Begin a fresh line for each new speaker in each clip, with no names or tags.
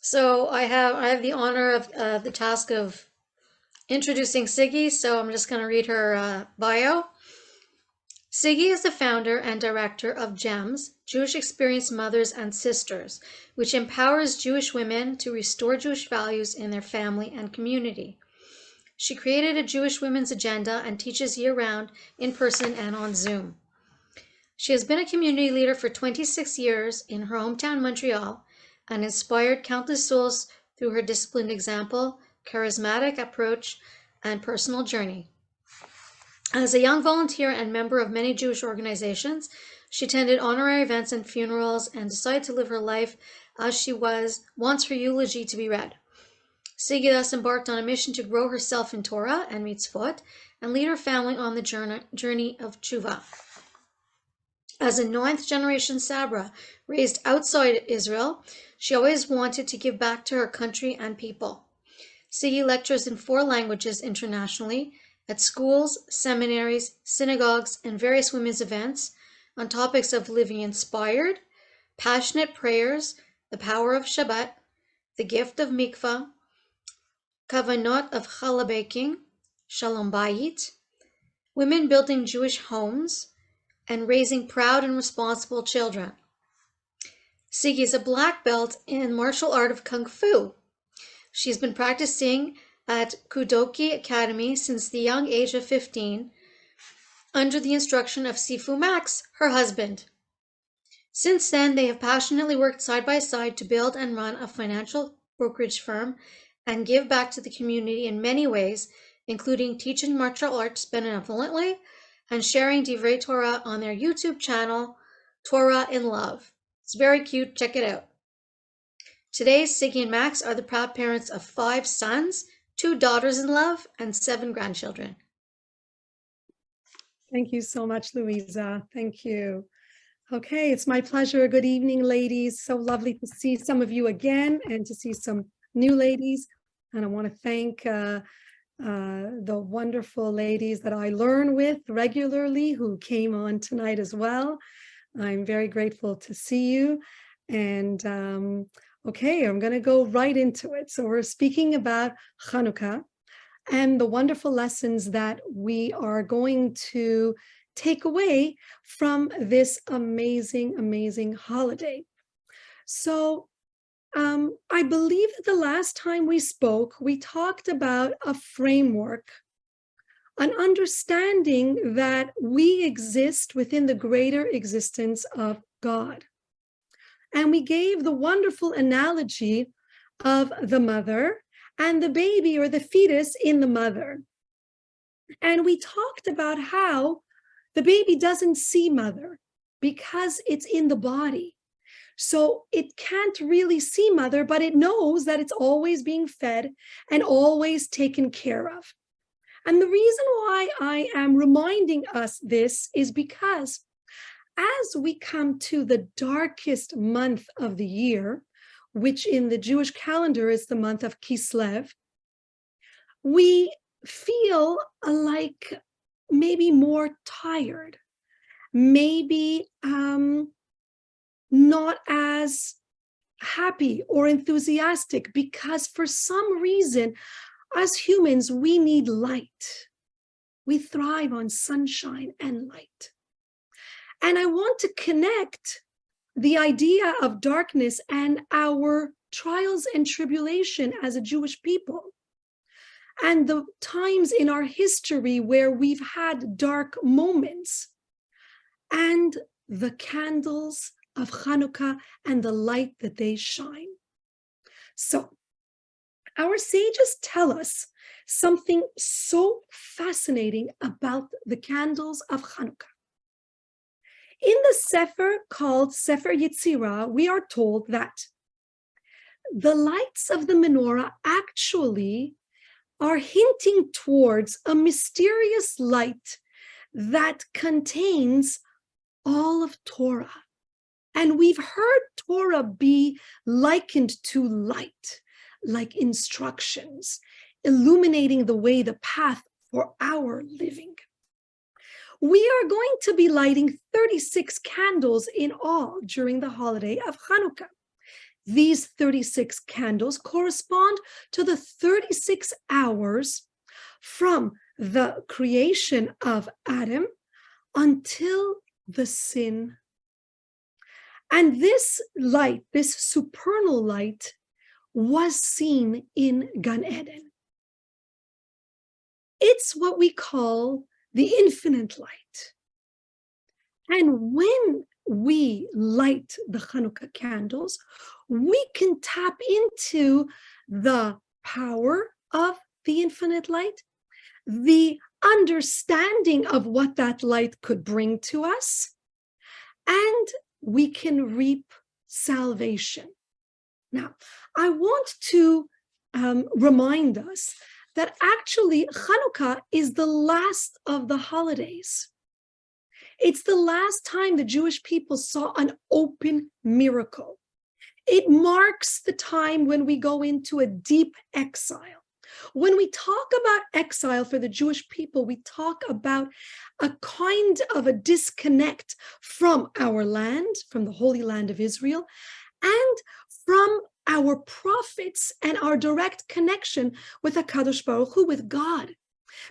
So I have the honor of the task of introducing Sigy. So I'm just going to read her bio. Sigy is the founder and director of GEMS, Jewish Experienced Mothers and Sisters, which empowers Jewish women to restore Jewish values in their family and community. She created a Jewish women's agenda and teaches year-round in person and on Zoom. She has been a community leader for 26 years in her hometown, Montreal, and inspired countless souls through her disciplined example, charismatic approach, and personal journey. As a young volunteer and member of many Jewish organizations, she attended honorary events and funerals and decided to live her life as she wants her eulogy to be read. Sigy thus embarked on a mission to grow herself in Torah and mitzvot and lead her family on the journey of tshuva. As a ninth generation Sabra raised outside Israel, she always wanted to give back to her country and people. Sigy lectures in 4 languages internationally at schools, seminaries, synagogues, and various women's events on topics of living inspired, passionate prayers, the power of Shabbat, the gift of mikvah, kavanot of challah baking, shalom bayit, women building Jewish homes, and raising proud and responsible children. Sigy is a black belt in martial art of Kung Fu. She's been practicing at Kudoki Academy since the young age of 15, under the instruction of Sifu Max, her husband. Since then, they have passionately worked side by side to build and run a financial brokerage firm and give back to the community in many ways, including teaching martial arts benevolently and sharing Divrei Torah on their YouTube channel, Torah in Love. It's very cute. Check it out. Today, Sigy and Max are the proud parents of 5 sons, 2 daughters in love, and 7 grandchildren.
Thank you so much, Louisa. Thank you. Okay, it's my pleasure. Good evening, ladies. So lovely to see some of you again and to see some new ladies. And I want to thank the wonderful ladies that I learn with regularly who came on tonight as well. I'm very grateful to see you. And okay, I'm going to go right into it. So we're speaking about Chanukah and the wonderful lessons that we are going to take away from this amazing, amazing holiday. So I believe that the last time we spoke, we talked about a framework, an understanding that we exist within the greater existence of God. And we gave the wonderful analogy of the mother and the baby or the fetus in the mother. And we talked about how the baby doesn't see mother because it's in the body. So it can't really see mother, but it knows that it's always being fed and always taken care of. And the reason why I am reminding us this is because as we come to the darkest month of the year, which in the Jewish calendar is the month of Kislev, we feel like maybe more tired, maybe not as happy or enthusiastic, because for some reason, as humans, we need light. We thrive on sunshine and light. And I want to connect the idea of darkness and our trials and tribulation as a Jewish people, and the times in our history where we've had dark moments, and the candles of Chanukah and the light that they shine. So, our sages tell us something so fascinating about the candles of Chanukah. In the Sefer called Sefer Yetzirah, we are told that the lights of the menorah actually are hinting towards a mysterious light that contains all of Torah. And we've heard Torah be likened to light, like instructions, illuminating the way, the path for our living. We are going to be lighting 36 candles in all during the holiday of Chanukah. These 36 candles correspond to the 36 hours from the creation of Adam until the sin. And this light, this supernal light, was seen in Gan Eden. It's what we call the infinite light. And when we light the Chanukah candles, we can tap into the power of the infinite light, the understanding of what that light could bring to us, and we can reap salvation. Now, I want to remind us that actually Chanukah is the last of the holidays. It's the last time the Jewish people saw an open miracle. It marks the time when we go into a deep exile. When we talk about exile for the Jewish people, we talk about a kind of a disconnect from our land, from the Holy Land of Israel, and from our prophets and our direct connection with HaKadosh Baruch Hu, with God.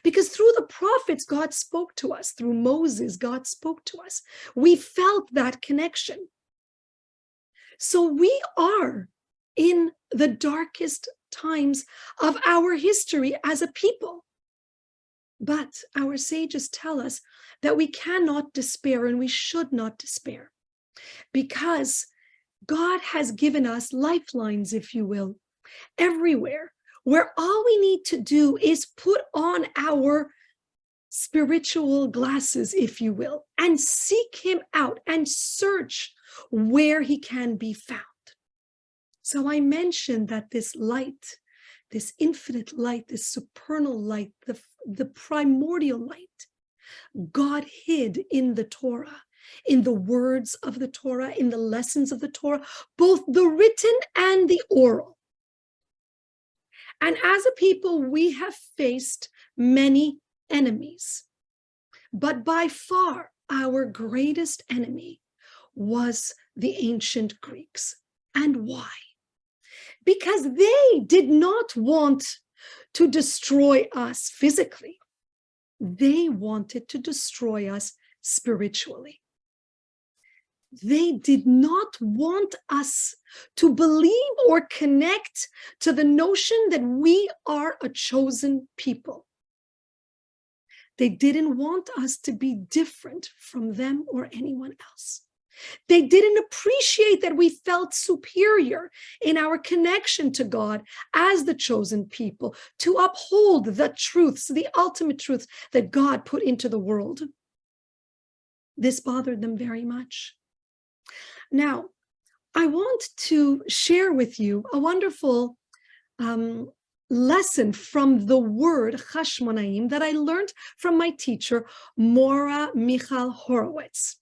Because through the prophets, God spoke to us. Through Moses, God spoke to us. We felt that connection. So we are in the darkest times of our history as a people. But our sages tell us that we cannot despair and we should not despair, because God has given us lifelines, if you will, everywhere, where all we need to do is put on our spiritual glasses, if you will, and seek him out and search where he can be found. So I mentioned that this light, this infinite light, this supernal light, the primordial light, God hid in the Torah, in the words of the Torah, in the lessons of the Torah, both the written and the oral. And as a people, we have faced many enemies, but by far our greatest enemy was the ancient Greeks. And why? Because they did not want to destroy us physically. They wanted to destroy us spiritually. They did not want us to believe or connect to the notion that we are a chosen people. They didn't want us to be different from them or anyone else. They didn't appreciate that we felt superior in our connection to God as the chosen people, to uphold the truths, the ultimate truths that God put into the world. This bothered them very much. Now, I want to share with you a wonderful lesson from the word Chashmonaim that I learned from my teacher, Mora Michal Horowitz.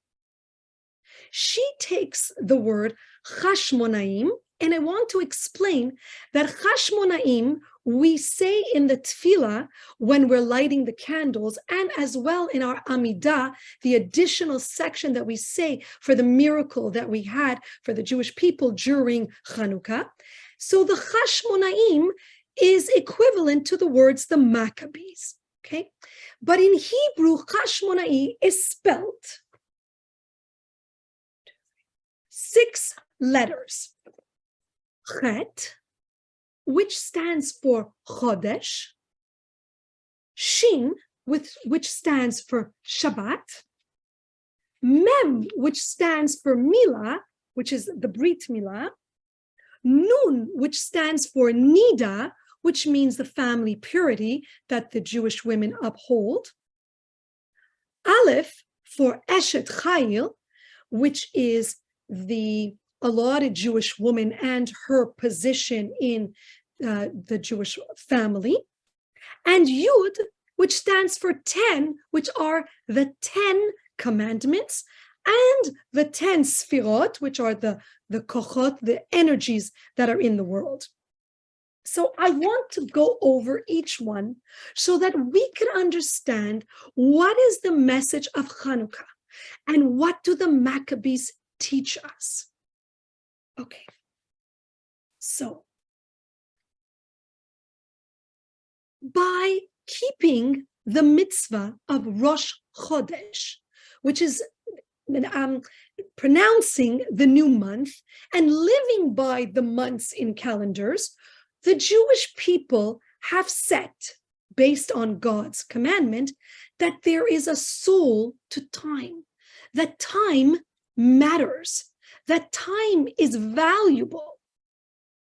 She takes the word Chashmonaim, and I want to explain that Chashmonaim we say in the tefillah when we're lighting the candles, and as well in our Amidah, the additional section that we say for the miracle that we had for the Jewish people during Chanukah. So the Chashmonaim is equivalent to the words the Maccabees, okay? But in Hebrew, Chashmonai is spelled 6 letters. Chet, which stands for Chodesh, Shin, which stands for Shabbat, Mem, which stands for Milah, which is the Brit Milah, Nun, which stands for Nida, which means the family purity that the Jewish women uphold, Aleph for Eshet Chayil, which is the allotted Jewish woman and her position in the Jewish family, and Yud, which stands for 10, which are the 10 commandments, and the 10 sfirot, which are the kochot, the energies that are in the world. So I want to go over each one so that we can understand what is the message of Chanukah and what do the Maccabees teach us. Okay, So, by keeping the mitzvah of Rosh Chodesh, which is pronouncing the new month and living by the months in calendars, the Jewish people have set, based on God's commandment, that there is a soul to time, that time matters, that time is valuable.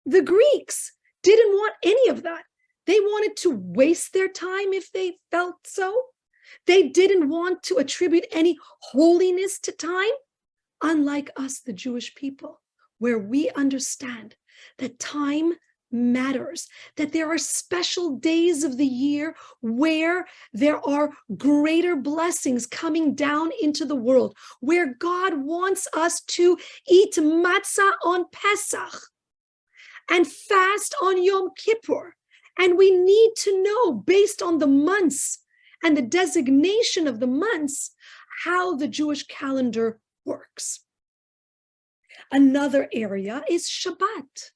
The Greeks didn't want any of that. They wanted to waste their time if they felt so. They didn't want to attribute any holiness to time, unlike us, the Jewish people, where we understand that time matters, that there are special days of the year where there are greater blessings coming down into the world, where God wants us to eat matzah on Pesach and fast on Yom Kippur. And we need to know, based on the months and the designation of the months, how the Jewish calendar works. Another area is Shabbat.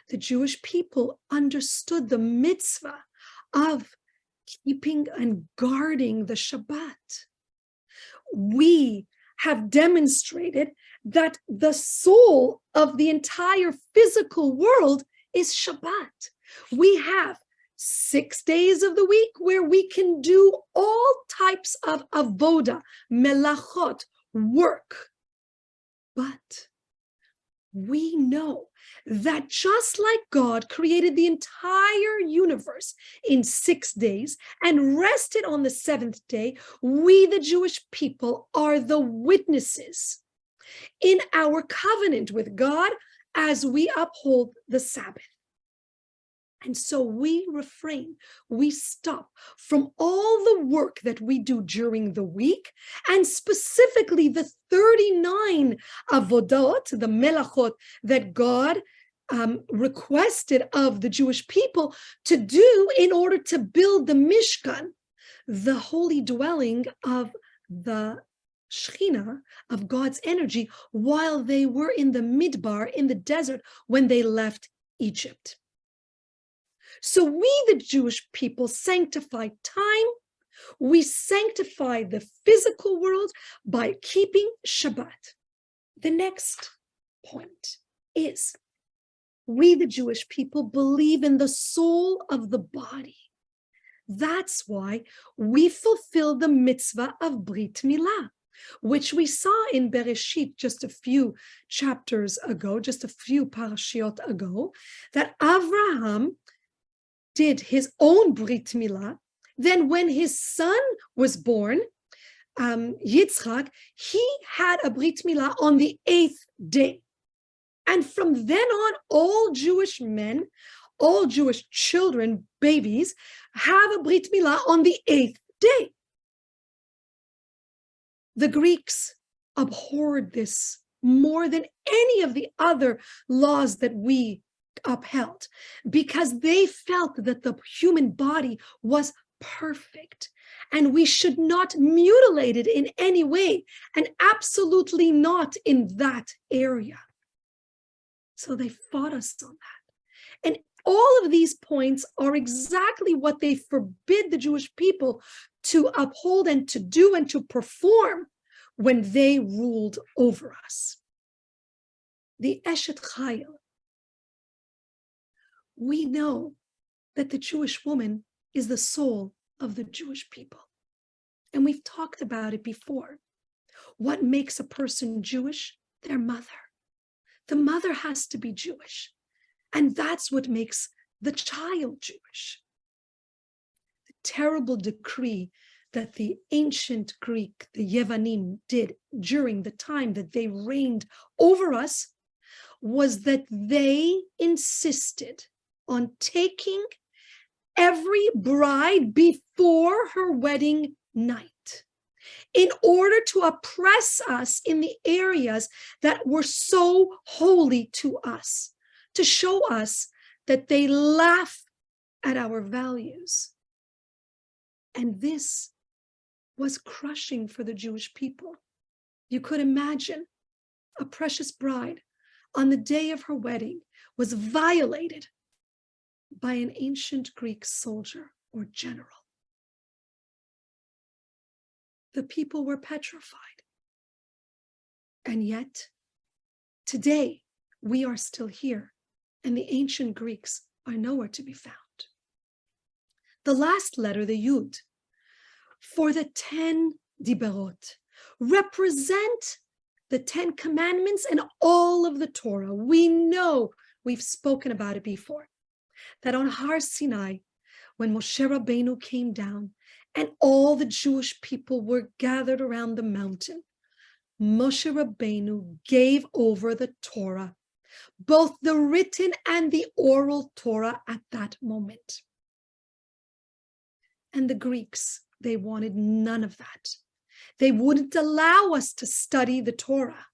The Jewish people understood the mitzvah of keeping and guarding the Shabbat. We have demonstrated that the soul of the entire physical world is Shabbat. We have 6 days of the week where we can do all types of avoda, melachot, work. But we know that just like God created the entire universe in 6 days and rested on the 7th day, we, the Jewish people, are the witnesses in our covenant with God as we uphold the Sabbath. And so we refrain, we stop from all the work that we do during the week, and specifically the 39 avodot, the melachot, that God requested of the Jewish people to do in order to build the Mishkan, the holy dwelling of the Shekhinah, of God's energy, while they were in the Midbar, in the desert, when they left Egypt. So we, the Jewish people, sanctify time. We sanctify the physical world by keeping Shabbat. The next point is we, the Jewish people, believe in the soul of the body. That's why we fulfill the mitzvah of Brit Milah, which we saw in Bereshit just a few chapters ago, just a few parashiot ago, that Avraham did his own Brit Milah. Then when his son was born, Yitzchak, he had a Brit Milah on the 8th day. And from then on, all Jewish men, all Jewish children, babies, have a Brit Milah on the 8th day. The Greeks abhorred this more than any of the other laws that we upheld, because they felt that the human body was perfect and we should not mutilate it in any way, and absolutely not in that area. So they fought us on that. And all of these points are exactly what they forbid the Jewish people to uphold and to do and to perform when they ruled over us. The Eshet Chayil. We know that the Jewish woman is the soul of the Jewish people. And we've talked about it before. What makes a person Jewish? Their mother. The mother has to be Jewish. And that's what makes the child Jewish. The terrible decree that the ancient Greek, the Yevanim, did during the time that they reigned over us was that they insisted on taking every bride before her wedding night in order to oppress us in the areas that were so holy to us, to show us that they laugh at our values. And this was crushing for the Jewish people. You could imagine a precious bride on the day of her wedding was violated by an ancient Greek soldier or general. The people were petrified. And yet, today, we are still here, and the ancient Greeks are nowhere to be found. The last letter, the Yud, for the 10 Diberot, represent the 10 commandments and all of the Torah. We know, we've spoken about it before, that on Har Sinai, when Moshe Rabbeinu came down and all the Jewish people were gathered around the mountain, Moshe Rabbeinu gave over the Torah, both the written and the oral Torah at that moment. And the Greeks, they wanted none of that. They wouldn't allow us to study the Torah.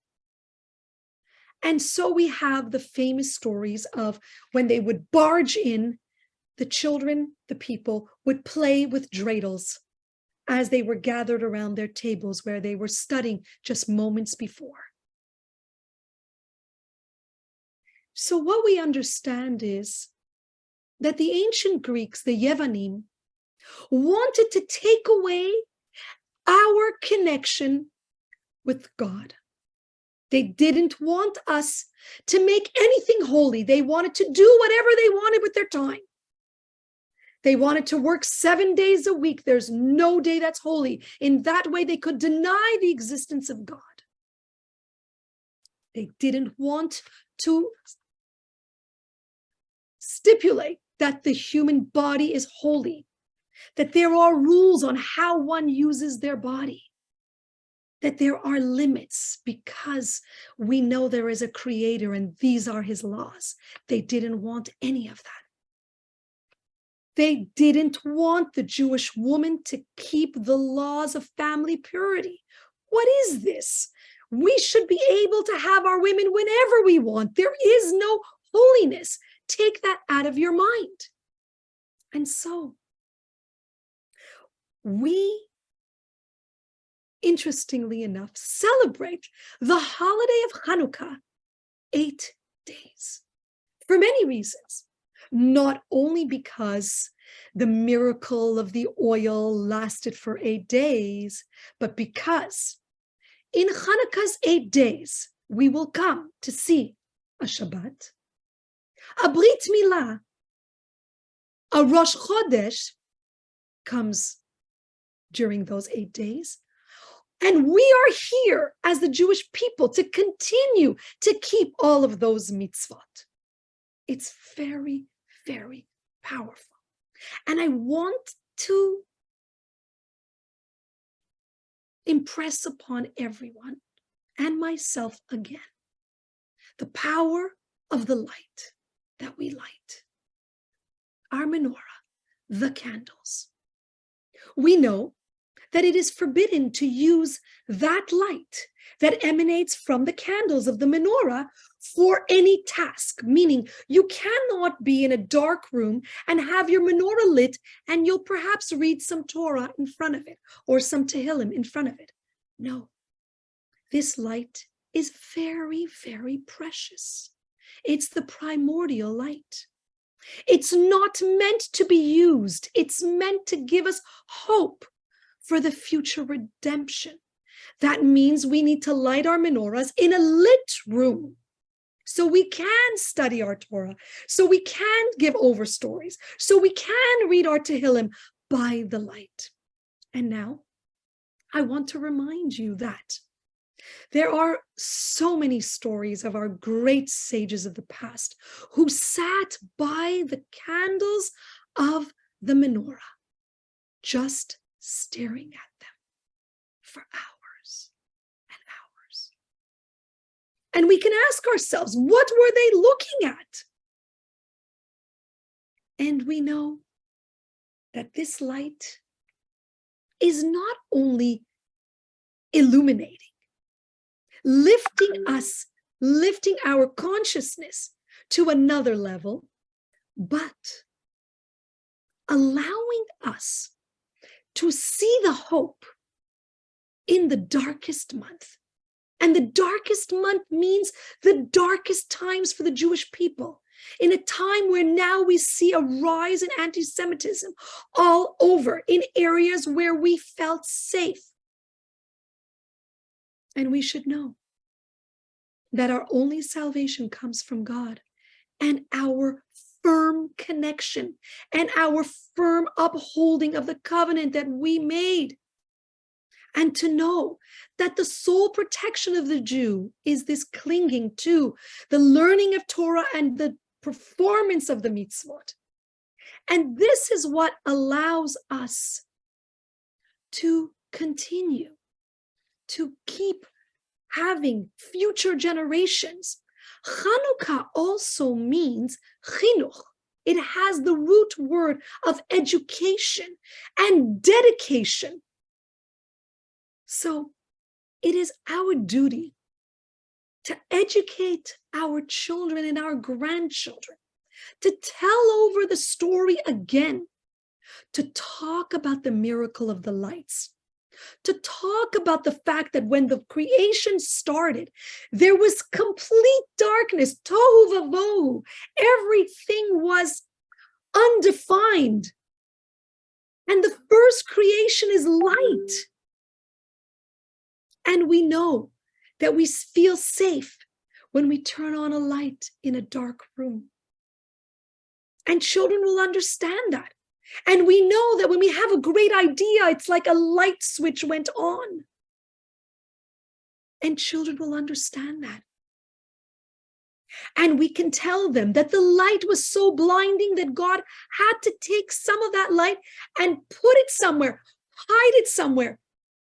And so we have the famous stories of when they would barge in, the children, the people, would play with dreidels as they were gathered around their tables where they were studying just moments before. So what we understand is that the ancient Greeks, the Yevanim, wanted to take away our connection with God. They didn't want us to make anything holy. They wanted to do whatever they wanted with their time. They wanted to work 7 days a week. There's no day that's holy. In that way, they could deny the existence of God. They didn't want to stipulate that the human body is holy, that there are rules on how one uses their body, that there are limits because we know there is a creator and these are his laws. They didn't want any of that. They didn't want the Jewish woman to keep the laws of family purity. What is this? We should be able to have our women whenever we want. There is no holiness. Take that out of your mind. And so, we, interestingly enough, celebrate the holiday of Chanukah 8 days for many reasons. Not only because the miracle of the oil lasted for 8 days, but because in Hanukkah's 8 days, we will come to see a Shabbat, a Brit Milah, a Rosh Chodesh comes during those 8 days. And we are here as the Jewish people to continue to keep all of those mitzvot. It's very, very powerful. And I want to impress upon everyone and myself again the power of the light that we light. Our menorah, the candles. We know that it is forbidden to use that light that emanates from the candles of the menorah for any task, meaning you cannot be in a dark room and have your menorah lit and you'll perhaps read some Torah in front of it or some Tehillim in front of it. No, this light is very, very precious. It's the primordial light. It's not meant to be used. It's meant to give us hope for the future redemption. That means we need to light our menorahs in a lit room so we can study our Torah, so we can give over stories, so we can read our Tehillim by the light. And now I want to remind you that there are so many stories of our great sages of the past who sat by the candles of the menorah, just staring at them for hours and hours. And we can ask ourselves, what were they looking at? And we know that this light is not only illuminating, lifting us, lifting our consciousness to another level, but allowing us to see the hope in the darkest month. And the darkest month means the darkest times for the Jewish people. in a time where now we see a rise in anti-Semitism all over in areas where we felt safe. And we should know that our only salvation comes from God, and our firm connection and our firm upholding of the covenant that we made. And to know that the sole protection of the Jew is this clinging to the learning of Torah and the performance of the mitzvot. And this is what allows us to continue to keep having future generations. Chanukah also means chinuch. It has the root word of education and dedication. So it is our duty to educate our children and our grandchildren, to tell over the story again, to talk about the miracle of the lights, to talk about the fact that when the creation started, there was complete darkness, tohu vavohu. Everything was undefined. And the first creation is light. And we know that we feel safe when we turn on a light in a dark room. And children will understand that. And we know that when we have a great idea, it's like a light switch went on. And children will understand that. And we can tell them that the light was so blinding that God had to take some of that light and put it somewhere, hide it somewhere,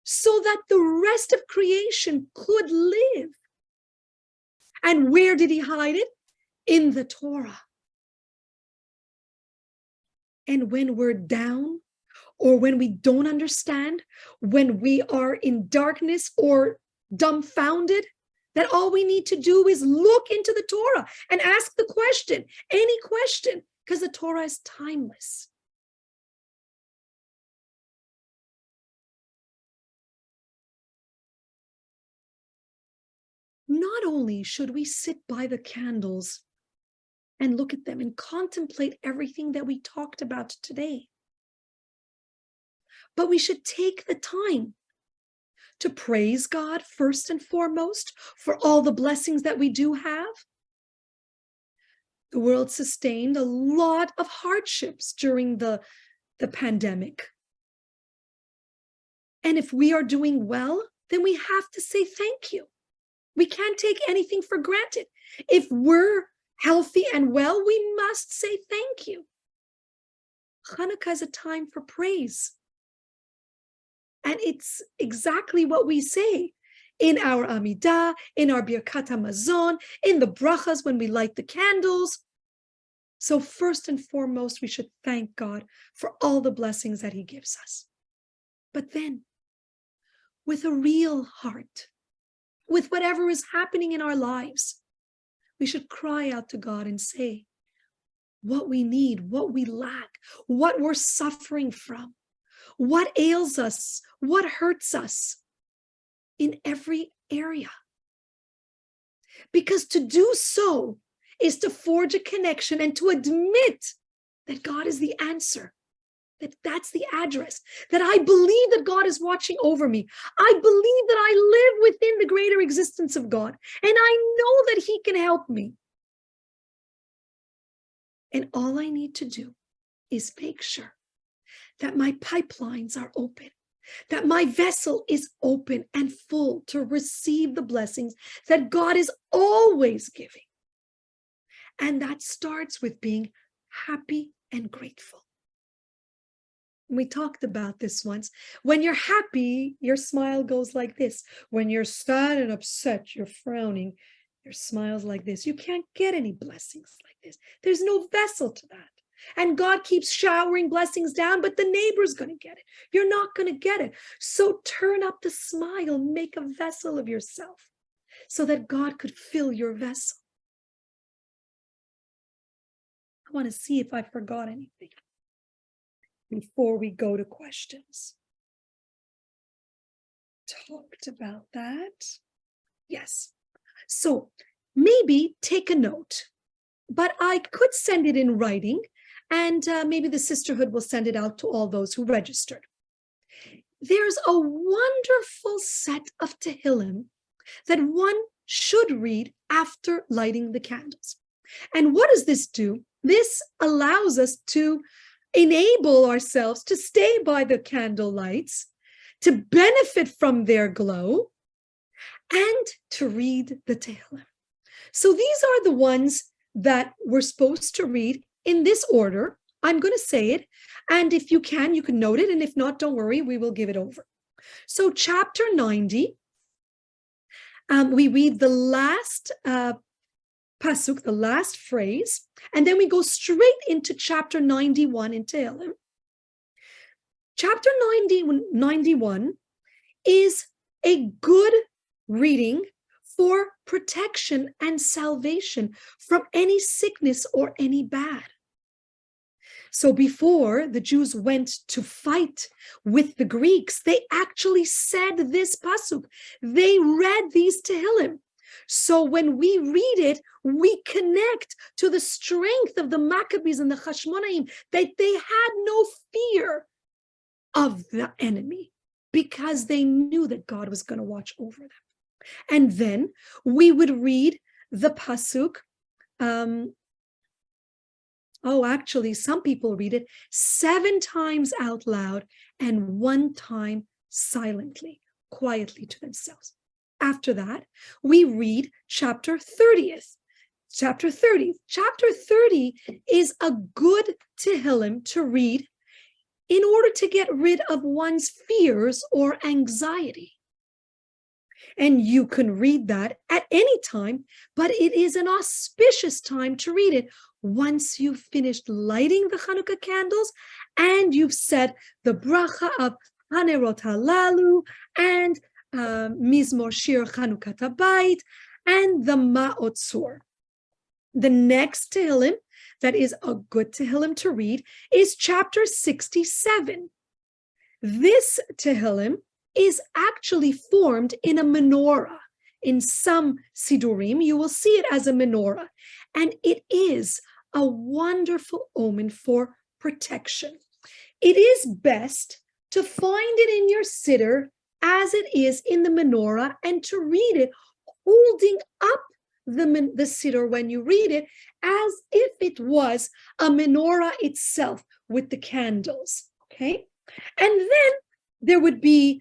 so that the rest of creation could live. And where did he hide it? In the Torah. And when we're down, or when we don't understand, when we are in darkness or dumbfounded, that all we need to do is look into the Torah and ask the question, any question, because the Torah is timeless. Not only should we sit by the candles and look at them and contemplate everything that we talked about today, but we should take the time to praise God first and foremost for all the blessings that we do have. The world sustained a lot of hardships during the pandemic. And if we are doing well, then we have to say thank you. We can't take anything for granted. If we're healthy and well, we must say thank you. Chanukah is a time for praise. And it's exactly what we say in our Amidah, in our Birkat HaMazon, in the brachas when we light the candles. So first and foremost, we should thank God for all the blessings that he gives us. But then, with a real heart, with whatever is happening in our lives, we should cry out to God and say what we need, what we lack, what we're suffering from, what ails us, what hurts us in every area. Because to do so is to forge a connection and to admit that God is the answer, that that's the address, that I believe that God is watching over me. I believe that I live within the greater existence of God, and I know that he can help me. And all I need to do is make sure that my pipelines are open, that my vessel is open and full to receive the blessings that God is always giving. And that starts with being happy and grateful. We talked about this once. When you're happy, your smile goes like this. When you're sad and upset, you're frowning, your smile's like this. You can't get any blessings like this. There's no vessel to that. And God keeps showering blessings down, but the neighbor's going to get it. You're not going to get it. So turn up the smile, make a vessel of yourself so that God could fill your vessel. I want to see if I forgot anything before we go to questions. Talked about that. Yes. So maybe take a note. but I could send it in writing, and maybe the sisterhood will send it out to all those who registered. There's a wonderful set of Tehillim that one should read after lighting the candles. And what does this do? This allows us to enable ourselves to stay by the candle lights, to benefit from their glow, and to read the Tehillim. So these are the ones that we're supposed to read in this order. I'm going to say it, and if you can note it, and if not, don't worry, we will give it over. So chapter 90, we read the last pasuk, the last phrase, and then we go straight into chapter 91 in Tehillim. Chapter 91 is a good reading for protection and salvation from any sickness or any bad. So before the Jews went to fight with the Greeks, they actually said this pasuk. They read these Tehillim. So when we read it, we connect to the strength of the Maccabees and the Hashmonaim, that they had no fear of the enemy because they knew that God was going to watch over them. And then we would read the pasuk. Actually, some people read it 7 times out loud and 1 time silently, quietly to themselves. After that, we read chapter 30. Chapter 30 is a good Tehillim to read in order to get rid of one's fears or anxiety. And you can read that at any time, but it is an auspicious time to read it once you've finished lighting the Chanukah candles and you've said the bracha of Hanerot Halalu and Mizmor Shir Chanukah Habayit and the Ma'otzor. The next Tehillim that is a good Tehillim to read is chapter 67. This Tehillim is actually formed in a menorah. In some Sidurim, you will see it as a menorah, and it is a wonderful omen for protection. It is best to find it in your siddur as it is in the menorah and to read it holding up the siddur when you read it as if it was a menorah itself with the candles, okay? And then there would be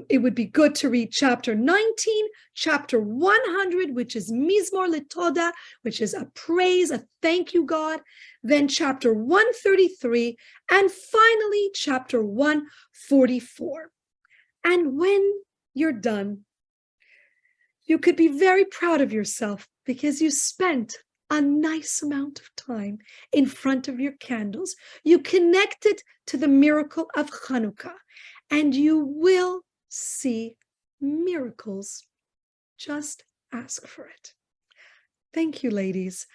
it would be good to read chapter 19, chapter 100, which is Mizmor Litoda, which is a praise, a thank you, God. Then chapter 133, and finally chapter 144. And when you're done, you could be very proud of yourself because you spent a nice amount of time in front of your candles. You connected to the miracle of Chanukah, and you will see miracles. Just ask for it. Thank you, ladies.